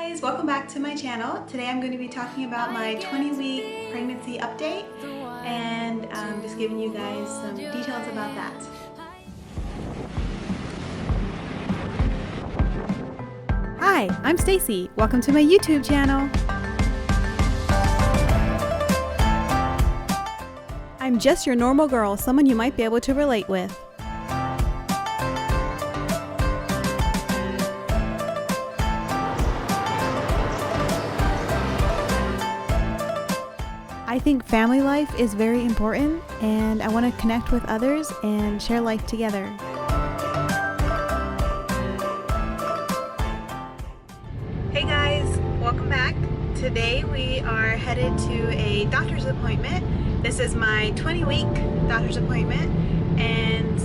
guys, welcome back to my channel. Today I'm going to be talking about my 20-week pregnancy update and just giving you guys some details about that. Hi, I'm Stacey. Welcome to my YouTube channel. I'm just your normal girl, someone you might be able to relate with. I think family life is very important, and I want to connect with others and share life together. Hey guys, welcome back. Today we are headed to a doctor's appointment. This is my 20-week doctor's appointment, and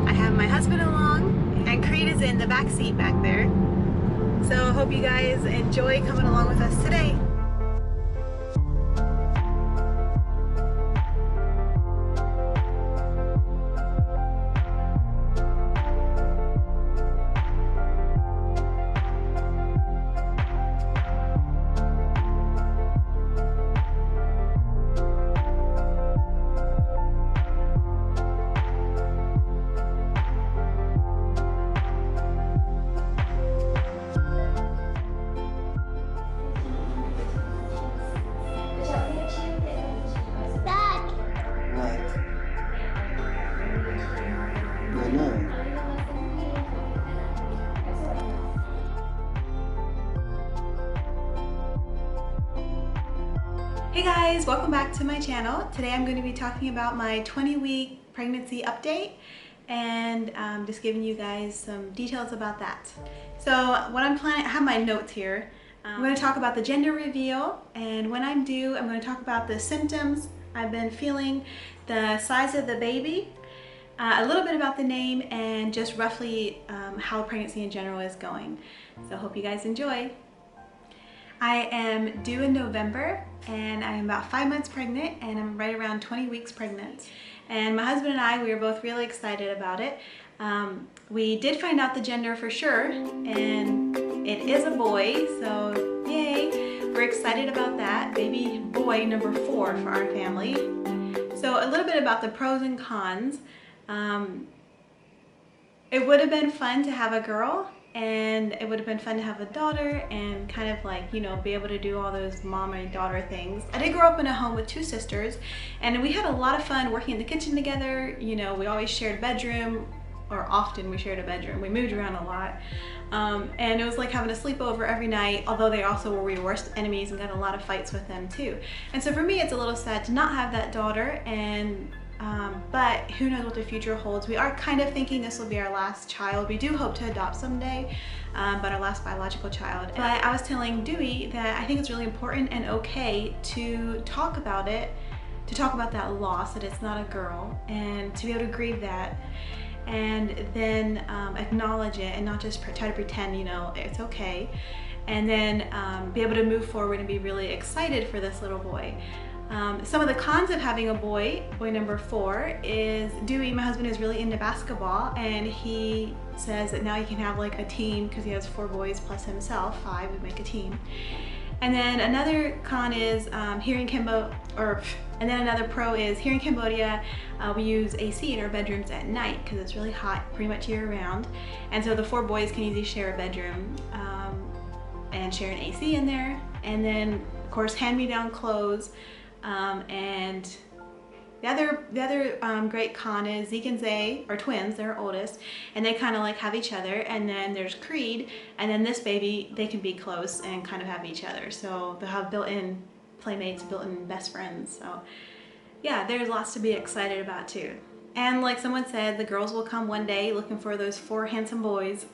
I have my husband along, and Creed is in the back seat back there. So I hope you guys enjoy coming along with us today. Hey guys, welcome back to my channel. Today I'm going to be talking about my 20-week pregnancy update and just giving you guys some details about that. So what I'm planning, I have my notes here. I'm going to talk about the gender reveal, and when I'm due, I'm going to talk about the symptoms I've been feeling, the size of the baby, a little bit about the name, and just roughly how pregnancy in general is going. So I hope you guys enjoy. I am due in November, and I'm about 5 months pregnant, and I'm right around 20 weeks pregnant. And my husband and I, we were both really excited about it. We did find out the gender for sure, and it is a boy, so yay! We're excited about that. Baby boy number 4 for our family. So a little bit about the pros and cons. It would have been fun to have a girl, and it would have been fun to have a daughter and kind of like, you know, be able to do all those mom and daughter things. I did grow up in a home with 2 sisters, and we had a lot of fun working in the kitchen together. You know, we always shared a bedroom, or often we shared a bedroom. We moved around a lot. And it was like having a sleepover every night, although they also were your worst enemies and got a lot of fights with them too. And so for me, it's a little sad to not have that daughter, and but who knows what the future holds. We are kind of thinking this will be our last child. We do hope to adopt someday, but our last biological child. But I was telling Dewey that I think it's really important and okay to talk about it, to talk about that loss, that it's not a girl, and to be able to grieve that, and then acknowledge it and not just try to pretend, you know, it's okay, and then be able to move forward and be really excited for this little boy. Some of the cons of having a boy number 4, is Dewey, my husband, is really into basketball, and he says that now he can have like a team because he has 4 boys plus himself, 5 would make a team. And then another con is here in and then another pro is here in Cambodia, we use AC in our bedrooms at night because it's really hot pretty much year round, and so the 4 boys can easily share a bedroom and share an AC in there. And then of course hand-me-down clothes. And the other great con is Zeke and Zay are twins, they're oldest, and they kind of like have each other. And then there's Creed, and then this baby, they can be close and kind of have each other. So they'll have built-in playmates, built-in best friends. So yeah, there's lots to be excited about too. And like someone said, the girls will come one day looking for those 4 handsome boys.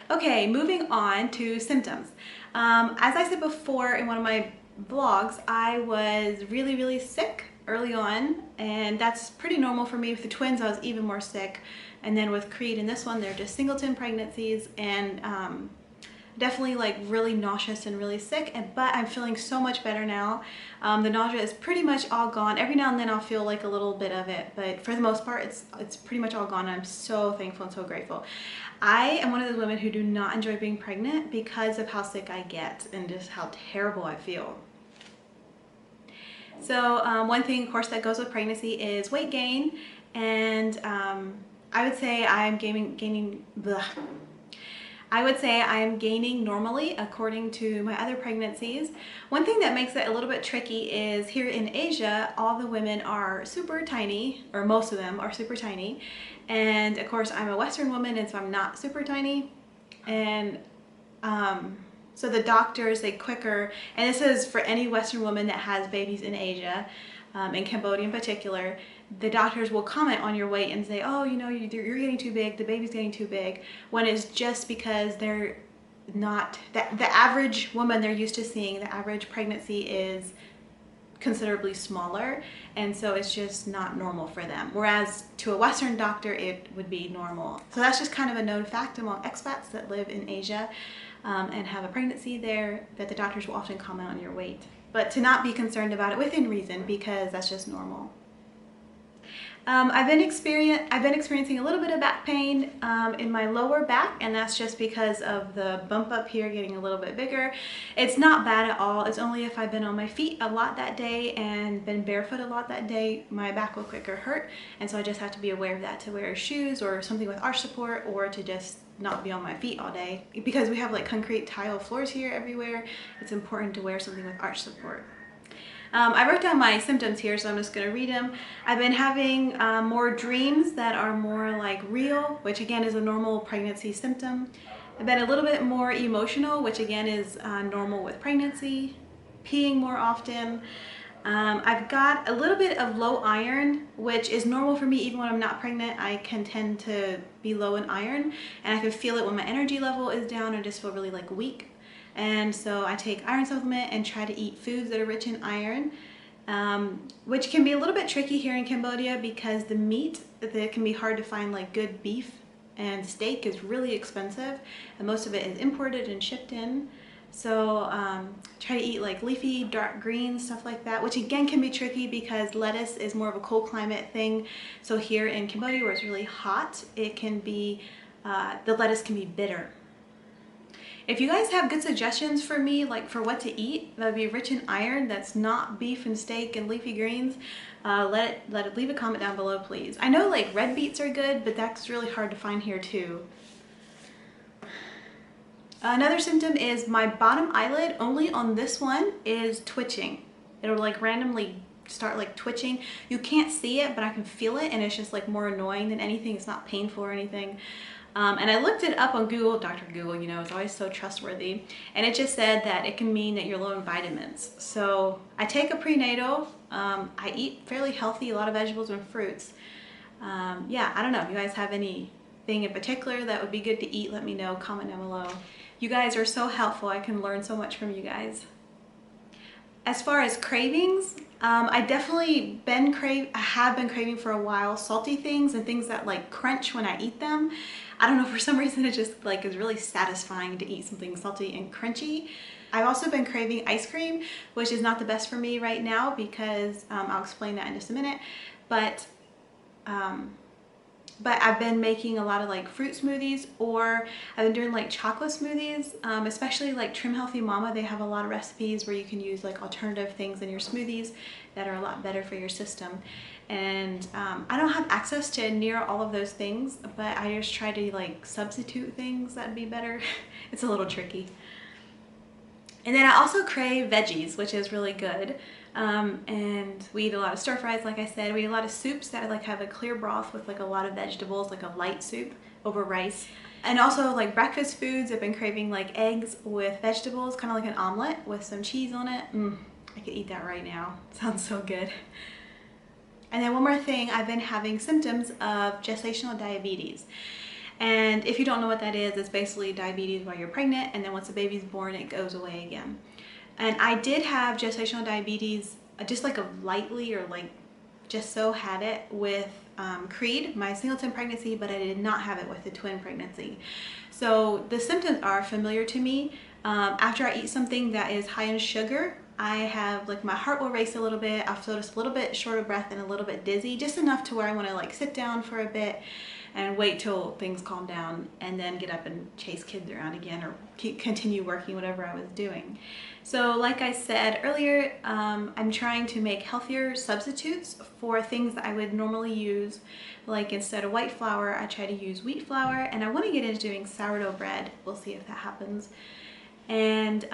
Okay, moving on to symptoms. As I said before in one of my vlogs, I was really sick early on, and that's pretty normal for me. With the twins, I was even more sick, and then with Creed and this one, they're just singleton pregnancies, and Definitely like really nauseous and really sick, but I'm feeling so much better now. The nausea is pretty much all gone. Every now and then I'll feel like a little bit of it, but for the most part it's pretty much all gone. I'm so thankful and so grateful. I am one of those women who do not enjoy being pregnant because of how sick I get and just how terrible I feel. So one thing, of course, that goes with pregnancy is weight gain, and I would say I'm gaining normally according to my other pregnancies. One thing that makes it a little bit tricky is here in Asia, all the women are super tiny, or most of them are super tiny. And of course, I'm a Western woman, and so I'm not super tiny. And so the doctors, they quicker, and this is for any Western woman that has babies in Asia, in Cambodia in particular, the doctors will comment on your weight and say, oh, you know, you're getting too big, the baby's getting too big, when it's just because they're not, the average woman they're used to seeing, the average pregnancy is considerably smaller, and so it's just not normal for them. Whereas to a Western doctor, it would be normal. So that's just kind of a known fact among expats that live in Asia and have a pregnancy there, that the doctors will often comment on your weight. But to not be concerned about it within reason, because that's just normal. I've been experiencing a little bit of back pain in my lower back, and that's just because of the bump up here getting a little bit bigger. It's not bad at all. It's only if I've been on my feet a lot that day and been barefoot a lot that day, my back will quicker hurt, and so I just have to be aware of that, to wear shoes or something with arch support, or to just not be on my feet all day. Because we have like concrete tile floors here everywhere, it's important to wear something with arch support. I wrote down my symptoms here, so I'm just going to read them. I've been having more dreams that are more like real, which again is a normal pregnancy symptom. I've been a little bit more emotional, which again is normal with pregnancy. Peeing more often. I've got a little bit of low iron, which is normal for me even when I'm not pregnant. I can tend to be low in iron, and I can feel it when my energy level is down. I just feel really like weak. And so I take iron supplement and try to eat foods that are rich in iron, which can be a little bit tricky here in Cambodia because the meat, it can be hard to find like good beef, and steak is really expensive, and most of it is imported and shipped in. So try to eat like leafy dark greens, stuff like that, which again can be tricky because lettuce is more of a cold climate thing. So here in Cambodia, where it's really hot, it can be, the lettuce can be bitter. If you guys have good suggestions for me, like for what to eat that would be rich in iron, that's not beef and steak and leafy greens, leave a comment down below, please. I know like red beets are good, but that's really hard to find here too. Another symptom is my bottom eyelid, only on this one, is twitching. It'll like randomly start like twitching. You can't see it, but I can feel it, and it's just like more annoying than anything. It's not painful or anything. And I looked it up on Google. Dr. Google, you know, is always so trustworthy. And it just said that it can mean that you're low in vitamins. So I take a prenatal. I eat fairly healthy, a lot of vegetables and fruits. Yeah, I don't know. If you guys have anything in particular that would be good to eat, let me know. Comment down below. You guys are so helpful. I can learn so much from you guys. As far as cravings, I definitely have been craving for a while salty things and things that like crunch when I eat them. I don't know, for some reason it just like is really satisfying to eat something salty and crunchy. I've also been craving ice cream, which is not the best for me right now because I'll explain that in just a minute. But I've been making a lot of like fruit smoothies, or I've been doing like chocolate smoothies, especially like Trim Healthy Mama. They have a lot of recipes where you can use like alternative things in your smoothies that are a lot better for your system. And I don't have access to near all of those things, but I just try to like substitute things that'd be better. It's a little tricky. And then I also crave veggies, which is really good. And we eat a lot of stir fries, like I said. We eat a lot of soups that like have a clear broth with like a lot of vegetables, like a light soup over rice. And also like breakfast foods, I've been craving like eggs with vegetables, kind of like an omelet with some cheese on it. I could eat that right now. Sounds so good. And then one more thing, I've been having symptoms of gestational diabetes. And if you don't know what that is, it's basically diabetes while you're pregnant, and then once the baby's born, it goes away again. And I did have gestational diabetes, just like a lightly, or like just so had it with Creed, my singleton pregnancy, but I did not have it with the twin pregnancy. So the symptoms are familiar to me. After I eat something that is high in sugar, I have like my heart will race a little bit. I'll feel just a little bit short of breath and a little bit dizzy, just enough to where I want to like sit down for a bit and wait till things calm down and then get up and chase kids around again or continue working whatever I was doing. So like I said earlier, I'm trying to make healthier substitutes for things that I would normally use. Like instead of white flour, I try to use wheat flour, and I want to get into doing sourdough bread. We'll see if that happens. And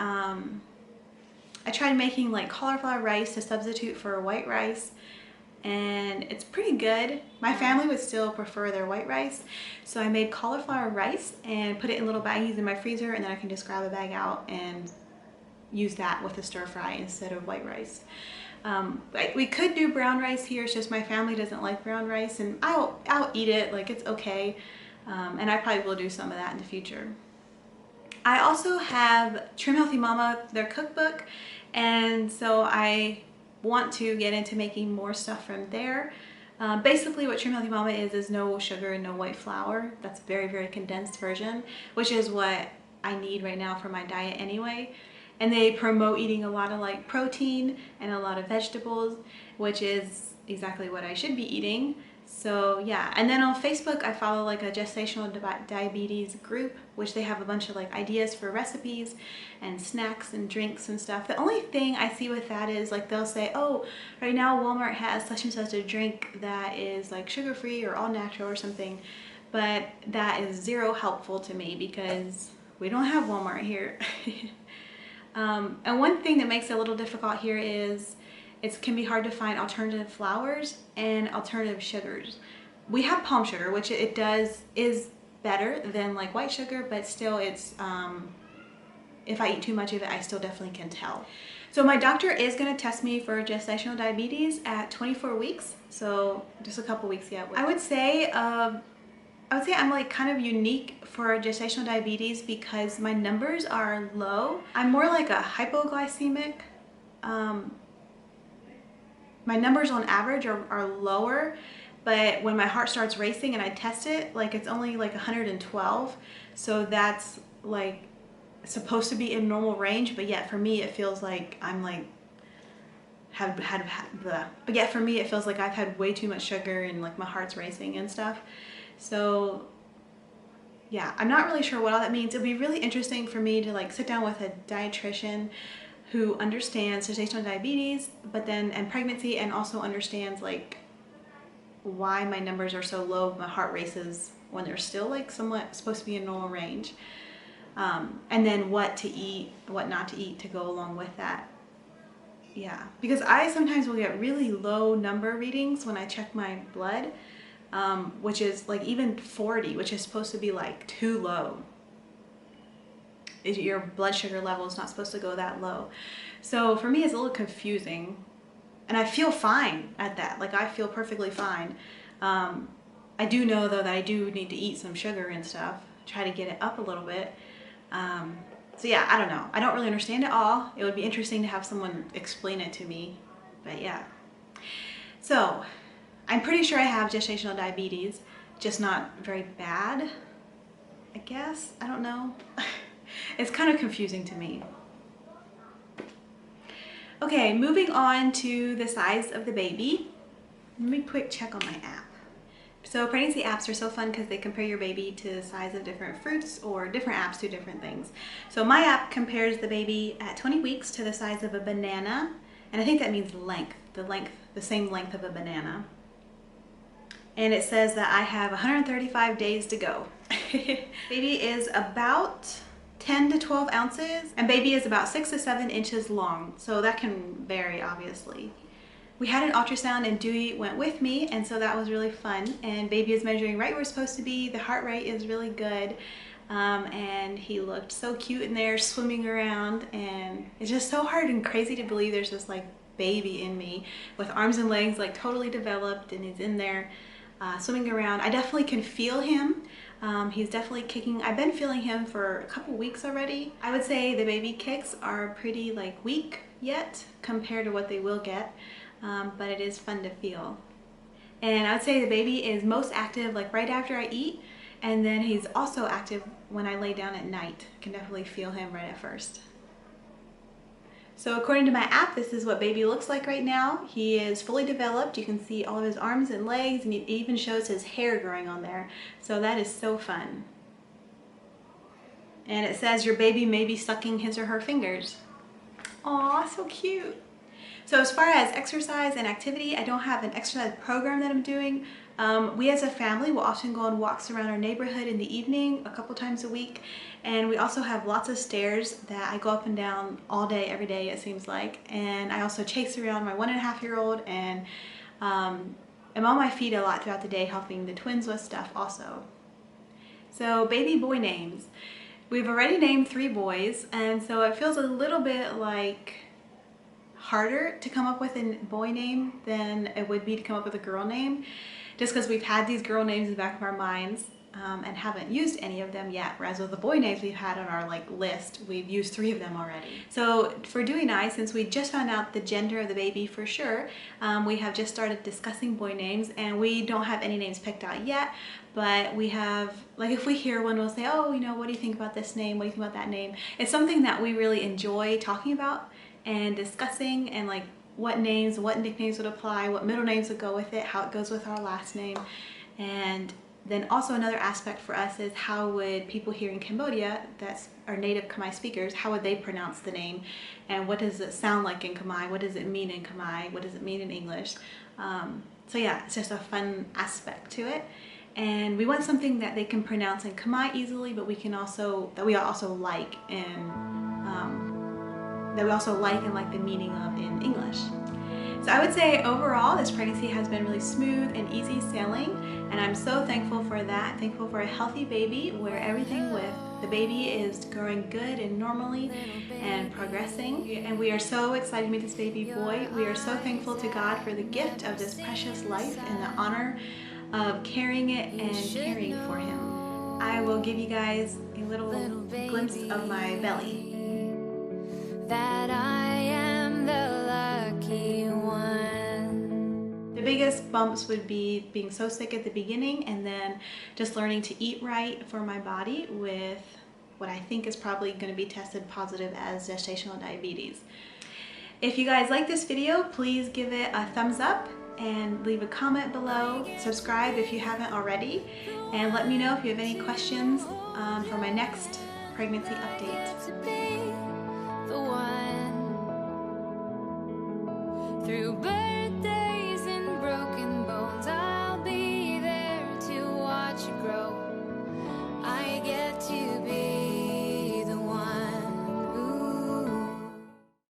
I tried making like cauliflower rice to substitute for white rice, and it's pretty good. My family would still prefer their white rice, so I made cauliflower rice and put it in little baggies in my freezer, and then I can just grab a bag out and use that with a stir fry instead of white rice. We could do brown rice here, it's just my family doesn't like brown rice, and I'll eat it, like it's okay, and I probably will do some of that in the future. I also have Trim Healthy Mama, their cookbook, and so I want to get into making more stuff from there. Basically what Trim Healthy Mama is no sugar and no white flour. That's a very, very condensed version, which is what I need right now for my diet anyway. And they promote eating a lot of like protein and a lot of vegetables, which is exactly what I should be eating. So yeah, and then on Facebook I follow like a gestational diabetes group, which they have a bunch of like ideas for recipes and snacks and drinks and stuff. The only thing I see with that is like they'll say, oh, right now Walmart has such and such a drink that is like sugar-free or all natural or something, but that is zero helpful to me because we don't have Walmart here. And one thing that makes it a little difficult here is it can be hard to find alternative flours and alternative sugars. We have palm sugar, which is better than like white sugar, but still it's, if I eat too much of it, I still definitely can tell. So my doctor is gonna test me for gestational diabetes at 24 weeks. So just a couple weeks yet. I would say I'm like kind of unique for gestational diabetes because my numbers are low. I'm more like a hypoglycemic. My numbers on average are lower, but when my heart starts racing and I test it, like it's only like 112. So that's like supposed to be in normal range, but yet for me it feels like I'm like but yet for me it feels like I've had way too much sugar and like my heart's racing and stuff. So yeah, I'm not really sure what all that means. It'll be really interesting for me to like sit down with a dietitian who understands gestational diabetes, but then and pregnancy, and also understands like why my numbers are so low. My heart races when they're still like somewhat supposed to be in normal range, and then what to eat, what not to eat to go along with that. Yeah, because I sometimes will get really low number readings when I check my blood, which is like even 40, which is supposed to be like too low. Your blood sugar level is not supposed to go that low. So for me it's a little confusing, and I feel fine at that. Like I feel perfectly fine. I do know though that I do need to eat some sugar and stuff, try to get it up a little bit. So yeah, I don't know. I don't really understand it all. It would be interesting to have someone explain it to me, but yeah. So I'm pretty sure I have gestational diabetes, just not very bad, I guess. I don't know. It's kind of confusing to me. Okay, moving on to the size of the baby. Let me quick check on my app. So pregnancy apps are so fun because they compare your baby to the size of different fruits, or different apps do different things. So my app compares the baby at 20 weeks to the size of a banana, and I think that means length, the same length of a banana. And it says that I have 135 days to go. Baby is about 10 to 12 ounces, and baby is about 6 to 7 inches long, so that can vary obviously. We had an ultrasound and Dewey went with me, and so that was really fun, and baby is measuring right where it's supposed to be. The heart rate is really good, and he looked so cute in there swimming around, and it's just so hard and crazy to believe there's this like baby in me with arms and legs like totally developed, and he's in there swimming around. I definitely can feel him. He's definitely kicking. I've been feeling him for a couple weeks already. I would say the baby kicks are pretty like weak yet compared to what they will get, but it is fun to feel. And I would say the baby is most active like right after I eat, and then he's also active when I lay down at night. I can definitely feel him right at first. So according to my app, this is what baby looks like right now. He is fully developed. You can see all of his arms and legs, and it even shows his hair growing on there. So that is so fun. And it says your baby may be sucking his or her fingers. Aw, so cute. So as far as exercise and activity, I don't have an exercise program that I'm doing. We as a family will often go on walks around our neighborhood in the evening a couple times a week. And we also have lots of stairs that I go up and down all day, every day it seems like. And I also chase around my 1.5-year-old and am on my feet a lot throughout the day helping the twins with stuff also. So baby boy names. We've already named 3 boys, and so it feels a little bit like harder to come up with a boy name than it would be to come up with a girl name, just because we've had these girl names in the back of our minds and haven't used any of them yet, whereas with the boy names we've had on our list, we've used 3 of them already. So for Dewey and I, since we just found out the gender of the baby for sure, we have just started discussing boy names, and we don't have any names picked out yet, but we have, like, if we hear one, we'll say, oh, you know, what do you think about this name? What do you think about that name? It's something that we really enjoy talking about and discussing, and like what names, what nicknames would apply, what middle names would go with it, how it goes with our last name. And then also another aspect for us is how would people here in Cambodia that are native Khmer speakers, how would they pronounce the name, and what does it sound like in Khmer, what does it mean in Khmer, what does it mean in English. So yeah, it's just a fun aspect to it. And we want something that they can pronounce in Khmer easily, but we can also, that we also like and like the meaning of in English. So I would say overall this pregnancy has been really smooth and easy sailing, and I'm so thankful for that. Thankful for a healthy baby where everything with the baby is growing good and normally and progressing. And we are so excited to meet this baby boy. We are so thankful to God for the gift of this precious life and the honor of carrying it and caring for him. I will give you guys a little glimpse of my belly. That I am the lucky one. The biggest bumps would be being so sick at the beginning, and then just learning to eat right for my body with what I think is probably going to be tested positive as gestational diabetes. If you guys like this video, please give it a thumbs up and leave a comment below. Subscribe if you haven't already, and let me know if you have any questions for my next pregnancy update. Through